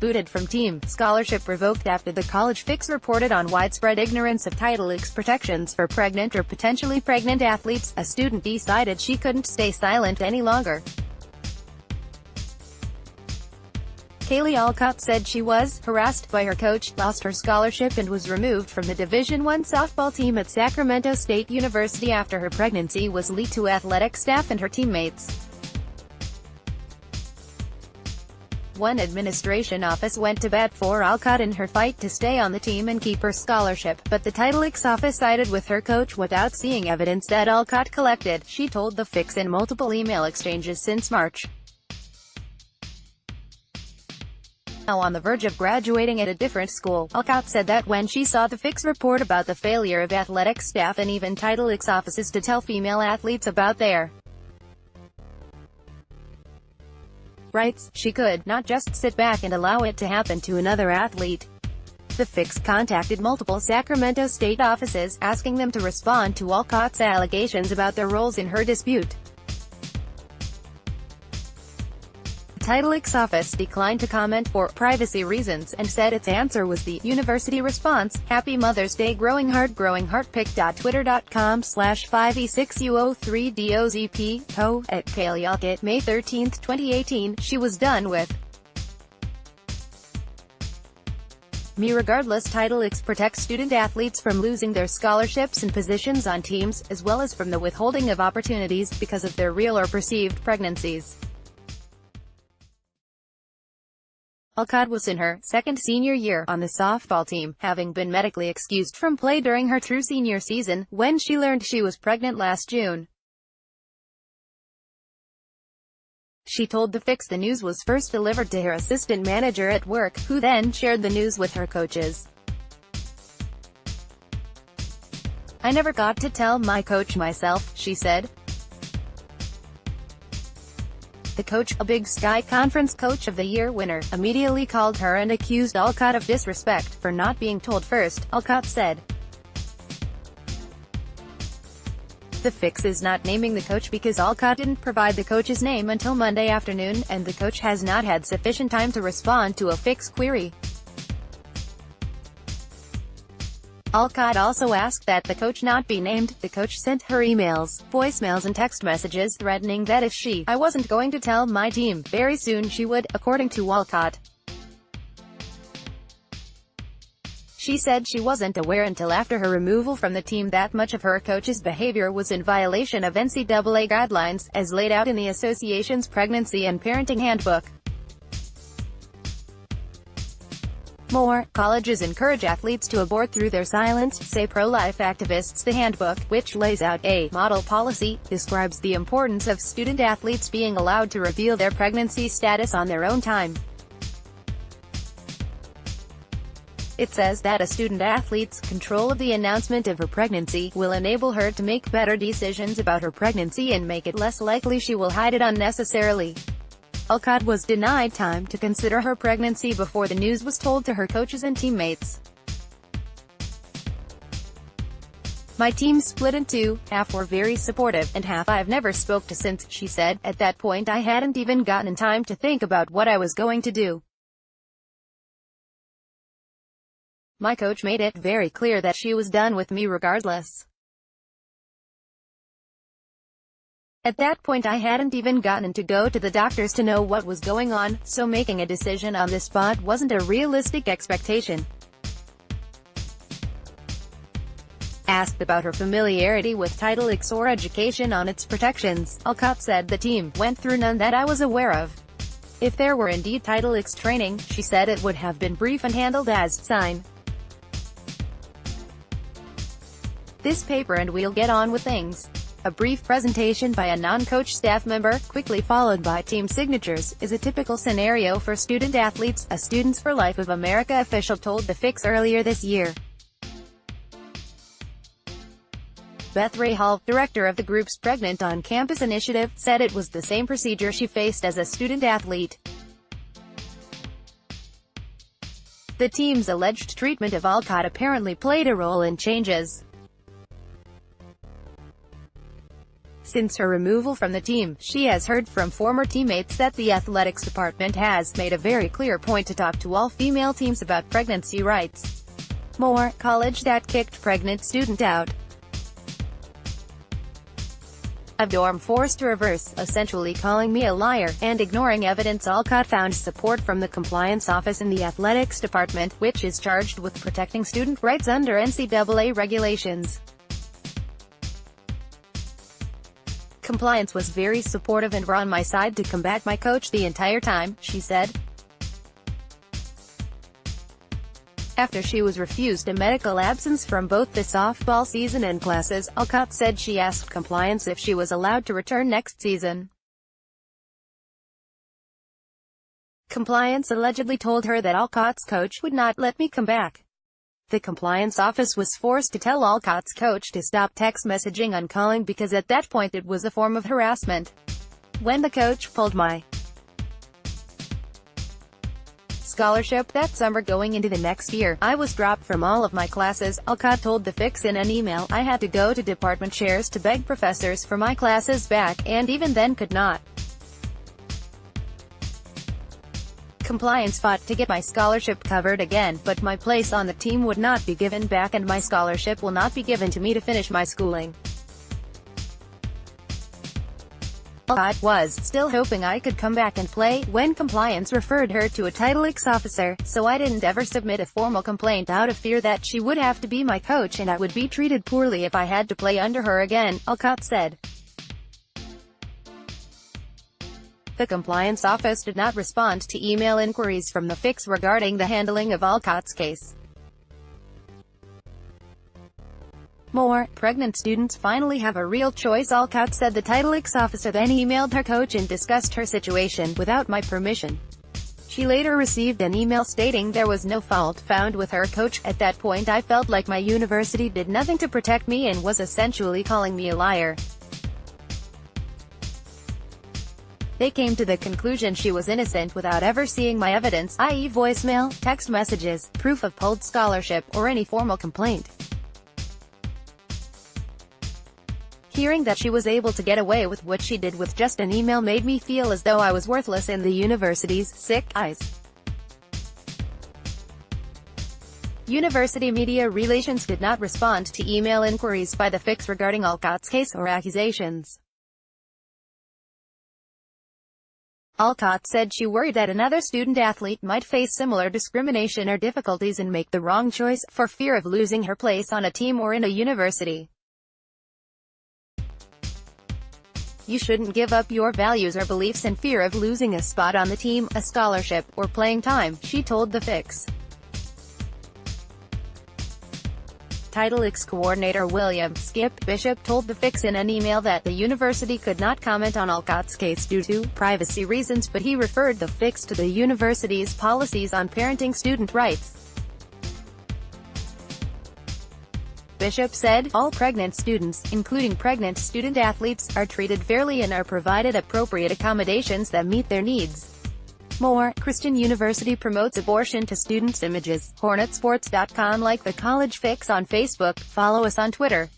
Booted from team, scholarship revoked after the college fix reported on widespread ignorance of Title IX protections for pregnant or potentially pregnant athletes. A student decided she couldn't stay silent any longer. Kailey Olcott said she was harassed by her coach, lost her scholarship and was removed from the Division I softball team at Sacramento State University after her pregnancy was leaked to athletic staff and her teammates. One administration office went to bat for Olcott in her fight to stay on the team and keep her scholarship, but the Title IX office sided with her coach without seeing evidence that Olcott collected, she told the Fix in multiple email exchanges since March. Now on the verge of graduating at a different school, Olcott said that when she saw the Fix report about the failure of athletic staff and even Title IX offices to tell female athletes about their rights, she could not just sit back and allow it to happen to another athlete. The Fix contacted multiple Sacramento State offices, asking them to respond to Olcott's allegations about their roles in her dispute. The Title IX office declined to comment for privacy reasons, and said its answer was the university response. Happy Mother's Day. Growing Heart. growingheart.twitter.com/5e6u03dozp co at Kailey Olcott. May 13, 2018. She was done with me regardless. Title IX protects student athletes from losing their scholarships and positions on teams, as well as from the withholding of opportunities because of their real or perceived pregnancies. Olcott was in her second senior year on the softball team, having been medically excused from play during her true senior season, when she learned she was pregnant last June. She told the Fix the news was first delivered to her assistant manager at work, who then shared the news with her coaches. "I never got to tell my coach myself," she said. The coach, a Big Sky Conference Coach of the Year winner, immediately called her and accused Olcott of disrespect for not being told first, Olcott said. The Fix is not naming the coach because Olcott didn't provide the coach's name until Monday afternoon, and the coach has not had sufficient time to respond to a Fix query. Olcott also asked that the coach not be named. The coach sent her emails, voicemails and text messages threatening that if I wasn't going to tell my team, very soon she would, according to Olcott. She said she wasn't aware until after her removal from the team that much of her coach's behavior was in violation of NCAA guidelines, as laid out in the association's Pregnancy and Parenting Handbook. More, colleges encourage athletes to abort through their silence, say pro-life activists. The handbook, which lays out a model policy, describes the importance of student athletes being allowed to reveal their pregnancy status on their own time. It says that a student athlete's control of the announcement of her pregnancy will enable her to make better decisions about her pregnancy and make it less likely she will hide it unnecessarily. Olcott was denied time to consider her pregnancy before the news was told to her coaches and teammates. "My team split in two, half were very supportive, and half I've never spoke to since," she said. "At that point I hadn't even gotten time to think about what I was going to do. My coach made it very clear that she was done with me regardless. At that point I hadn't even gotten to go to the doctors to know what was going on, so making a decision on the spot wasn't a realistic expectation." Asked about her familiarity with Title IX or education on its protections, Olcott said the team went through none that I was aware of. If there were indeed Title IX training, she said it would have been brief and handled as sign this paper and we'll get on with things. A brief presentation by a non-coach staff member, quickly followed by team signatures, is a typical scenario for student athletes, a Students for Life of America official told the Fix earlier this year. Beth Ray Hall, director of the group's Pregnant on Campus initiative, said it was the same procedure she faced as a student athlete. The team's alleged treatment of Olcott apparently played a role in changes. Since her removal from the team, she has heard from former teammates that the athletics department has made a very clear point to talk to all female teams about pregnancy rights. More, college that kicked pregnant student out of dorm forced to reverse, essentially calling me a liar, and ignoring evidence. Olcott found support from the compliance office in the athletics department, which is charged with protecting student rights under NCAA regulations. Compliance was very supportive and were on my side to combat my coach the entire time, she said. After she was refused a medical absence from both the softball season and classes, Olcott said she asked compliance if she was allowed to return next season. Compliance allegedly told her that Olcott's coach would not let me come back. The compliance office was forced to tell Olcott's coach to stop text messaging on calling because at that point it was a form of harassment. When the coach pulled my scholarship that summer going into the next year, I was dropped from all of my classes, Olcott told The Fix in an email. I had to go to department chairs to beg professors for my classes back, and even then could not. Compliance fought to get my scholarship covered again, but my place on the team would not be given back and my scholarship will not be given to me to finish my schooling. Olcott was still hoping I could come back and play when compliance referred her to a Title IX officer, so I didn't ever submit a formal complaint out of fear that she would have to be my coach and I would be treated poorly if I had to play under her again, Olcott said. The compliance office did not respond to email inquiries from The Fix regarding the handling of Olcott's case. More, pregnant students finally have a real choice, Olcott said. The Title IX officer then emailed her coach and discussed her situation without my permission. She later received an email stating there was no fault found with her coach. At that point I felt like my university did nothing to protect me and was essentially calling me a liar. They came to the conclusion she was innocent without ever seeing my evidence, i.e. voicemail, text messages, proof of pulled scholarship, or any formal complaint. Hearing that she was able to get away with what she did with just an email made me feel as though I was worthless in the university's sick eyes. University media relations did not respond to email inquiries by The Fix regarding Olcott's case or accusations. Olcott said she worried that another student-athlete might face similar discrimination or difficulties and make the wrong choice, for fear of losing her place on a team or in a university. You shouldn't give up your values or beliefs in fear of losing a spot on the team, a scholarship, or playing time, she told The Fix. Title IX coordinator William "Skip" Bishop told The Fix in an email that the university could not comment on Olcott's case due to privacy reasons, but he referred The Fix to the university's policies on parenting student rights. Bishop said, all pregnant students, including pregnant student-athletes, are treated fairly and are provided appropriate accommodations that meet their needs. More, Christian University promotes abortion to students' images. HornetSports.com. Like the College Fix on Facebook. Follow us on Twitter.